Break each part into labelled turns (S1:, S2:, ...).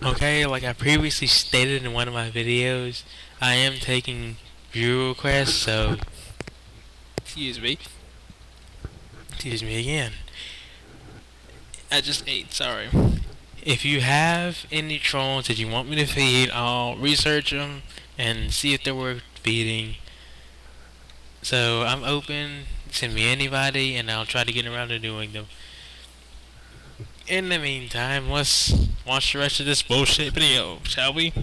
S1: Okay, like I previously stated in one of my videos, I am taking view requests, so excuse me. Excuse me again. I just ate, sorry. If you have any trolls that you want me to feed, I'll research them and see if they're worth feeding. So I'm open. Send me anybody, and I'll try to get around to doing them. In the meantime, let's watch the rest of this bullshit video, shall we?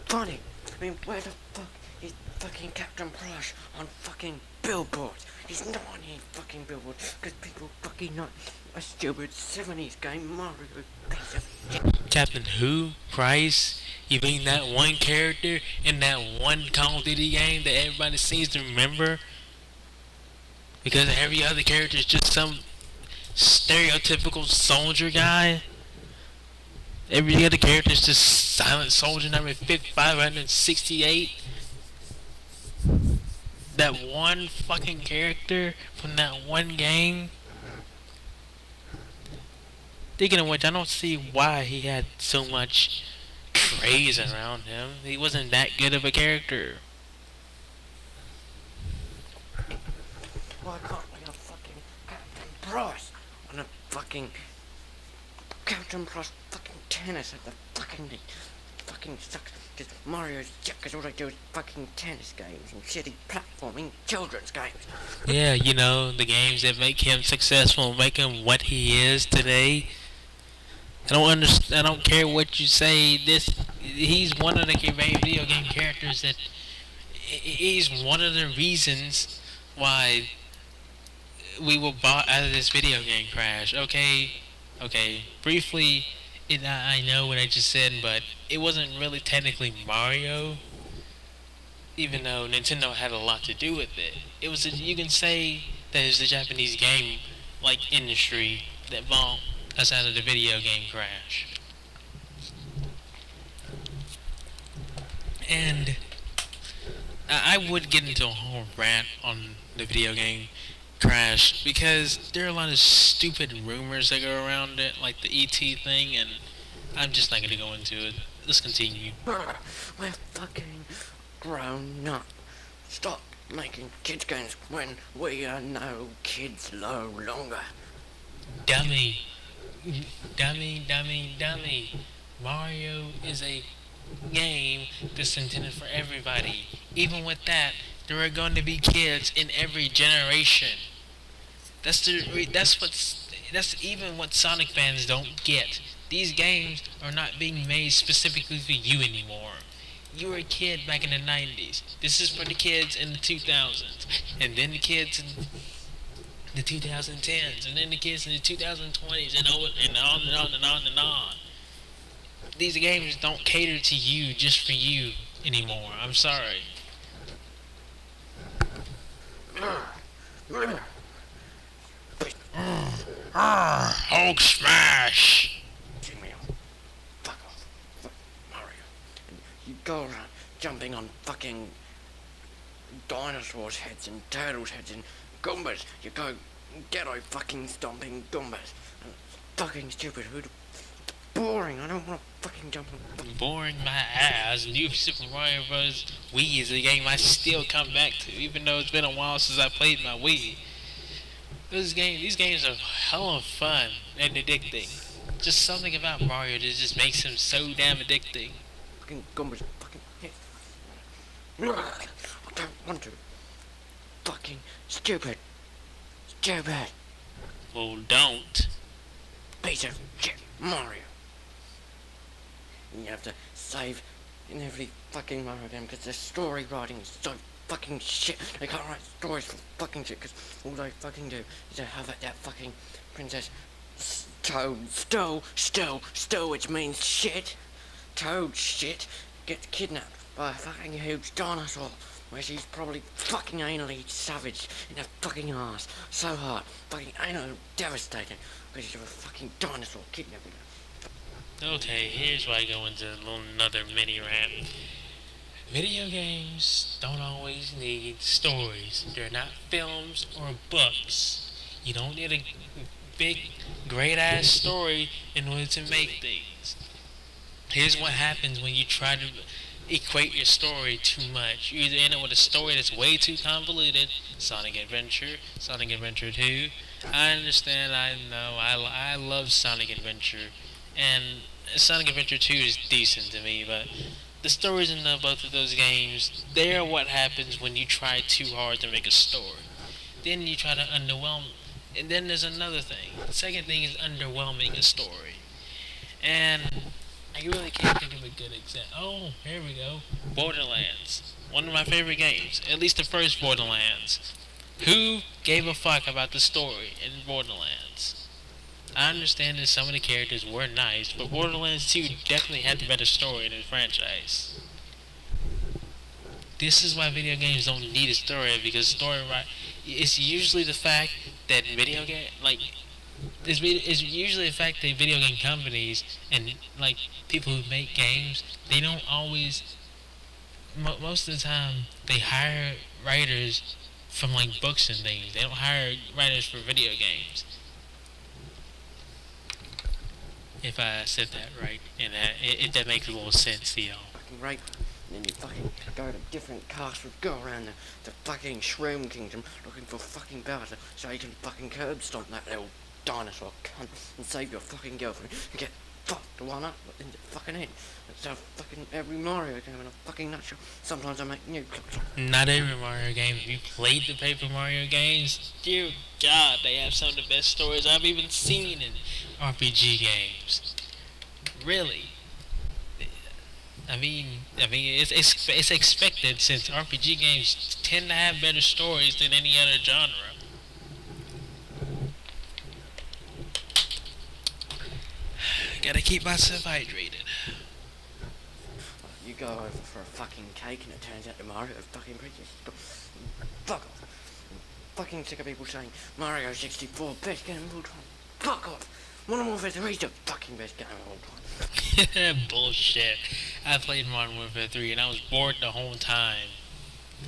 S2: Funny. I mean, where the fuck is fucking Captain Plush on fucking billboards? He's not on any fucking billboards because people fucking know a stupid 70s game Mario piece of shit.
S1: Captain Who? Price? You mean that one character in that one Call of Duty game that everybody seems to remember? Because every other character is just some stereotypical soldier guy? Every other character is just Silent Soldier number 568? That one fucking character from that one game? Speaking of which, I don't see why he had so much praise around him. He wasn't that good of a character.
S2: Why can't we have fucking Captain Price on a fucking Captain Price fucking tennis at the fucking league? Fucking sucks because Mario's shit because all they do is fucking tennis games and shitty platforming children's games.
S1: Yeah, you know, the games that make him successful, make him what he is today. I don't understand. I don't care what you say. He's one of the main video game characters that he's one of the reasons why we were bought out of this video game crash. Okay. Briefly, I know what I just said, but it wasn't really technically Mario, even though Nintendo had a lot to do with it. You can say that it's the Japanese game industry that bought us out of the video game crash. And I would get into a whole rant on the video game crash because there are a lot of stupid rumors that go around it, like the ET thing, and I'm just not gonna go into it. Let's continue.
S2: We're fucking grown up. Stop making kids games when we are no kids no longer.
S1: Dummy. Dummy. Mario is a game that's intended for everybody. Even with that, there are going to be kids in every generation. That's even what Sonic fans don't get. These games are not being made specifically for you anymore. You were a kid back in the 90s. This is for the kids in the 2000s. And then the kids in the 2010s. And then the kids in the 2020s. And on. These games don't cater to you just for you anymore. I'm sorry. Hulk smash!
S2: Jimmy, fuck off. Fuck Mario. You go around jumping on fucking dinosaurs' heads and turtles' heads and Goombas. You go ghetto fucking stomping Goombas. Fucking stupid. Boring. I don't want to fucking jump on.
S1: Boring my ass. New Super Mario Bros. Wii is a game I still come back to, even though it's been a while since I played my Wii. These games are hella fun and addicting. Just something about Mario that just makes him so damn addicting.
S2: Fucking Goombas. Fucking hit. I don't want to. Fucking stupid. Stupid.
S1: Well, don't.
S2: Piece of shit. Mario. You have to save in every fucking Mario game because the story writing is so fucking shit. They can't write stories for fucking shit because all they fucking do is to have that fucking Princess Toad still, which means shit. Toad shit gets kidnapped by a fucking huge dinosaur where she's probably fucking anally savaged in her fucking ass so hard. Fucking anal devastating because she's a fucking dinosaur kidnapping her.
S1: Okay, here's why I go into another mini rant. Video games don't always need stories. They're not films or books. You don't need a big, great ass story in order to make things. Here's what happens when you try to equate your story too much. You either end up with a story that's way too convoluted. Sonic Adventure, Sonic Adventure 2. I understand, I know, I love Sonic Adventure. And Sonic Adventure 2 is decent to me, but the stories in both of those games, they're what happens when you try too hard to make a story. Then you try to underwhelm. And then there's another thing. The second thing is underwhelming a story. And I really can't think of a good example. Oh, here we go. Borderlands. One of my favorite games. At least the first Borderlands. Who gave a fuck about the story in Borderlands? I understand that some of the characters were nice, but Borderlands 2 definitely had the better story in the franchise. This is why video games don't need a story, because it's usually the fact that it's usually the fact that video game companies and like people who make games, they don't always. Most of the time, they hire writers from like books and things. They don't hire writers for video games. If I said that right, and that makes a little sense to y'all.
S2: Fucking right. And then you fucking go to different castles, go around the fucking Shroom Kingdom looking for fucking Bowser so you can fucking curb stomp that little dinosaur cunt and save your fucking girlfriend and get fucked one up in the fucking head. That's how fucking every Mario game in a fucking nutshell. Sometimes I make new clips.
S1: Not every Mario game. If you played the Paper Mario games, dear God, they have some of the best stories I've even seen in RPG games. Really. I mean, it's expected since RPG games tend to have better stories than any other genre. Gotta keep myself hydrated.
S2: You go over for a fucking cake and it turns out to Mario fucking Princess. Fuck off. I'm fucking sick of people saying Mario 64 best game of all time. Fuck off. Modern Warfare 3 is the fucking best game of all time.
S1: Bullshit. I played Modern Warfare 3 and I was bored the whole time.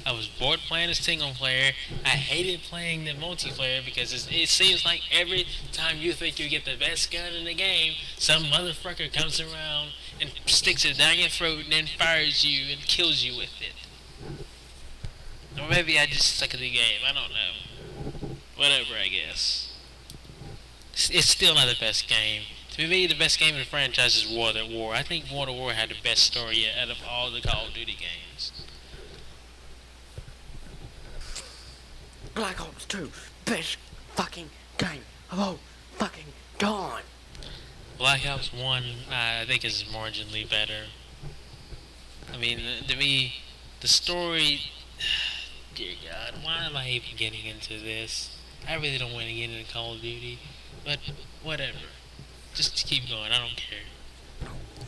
S1: I was bored playing the single player. I hated playing the multiplayer because it seems like every time you think you get the best gun in the game, some motherfucker comes around and sticks it down your throat and then fires you and kills you with it. Or maybe I just suck at the game. I don't know. Whatever, I guess. It's still not the best game. To me, the best game in the franchise is World at War. I think World at War had the best story yet out of all the Call of Duty games.
S2: Black Ops 2, best fucking game of all fucking time.
S1: Black Ops 1, I think, is marginally better. I mean, to me, the story... Dear God, why am I even getting into this? I really don't want to get into Call of Duty, but whatever. Just keep going, I don't care.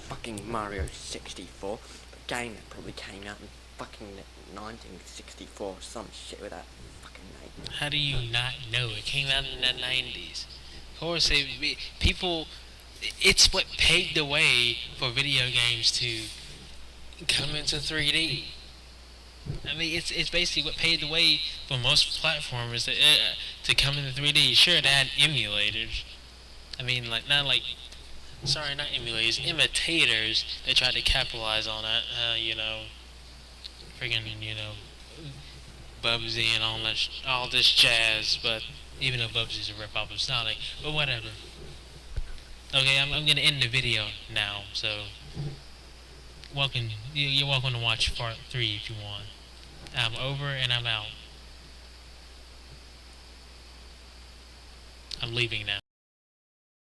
S2: Fucking Mario 64, a game that probably came out in fucking 1964 or some shit with that fucking name.
S1: How do you not know? It came out in the 90s. Of course, people... It's what paved the way for video games to come into 3D. I mean, it's basically what paved the way for most platformers to come into 3D. Sure, they had emulators. I mean, not emulators, imitators that tried to capitalize on that. Friggin', Bubsy and all this jazz. But even though Bubsy's a rip-off of Sonic, but whatever. Okay, I'm gonna end the video now. So, you're welcome to watch part 3 if you want. I'm over and I'm out. I'm leaving now.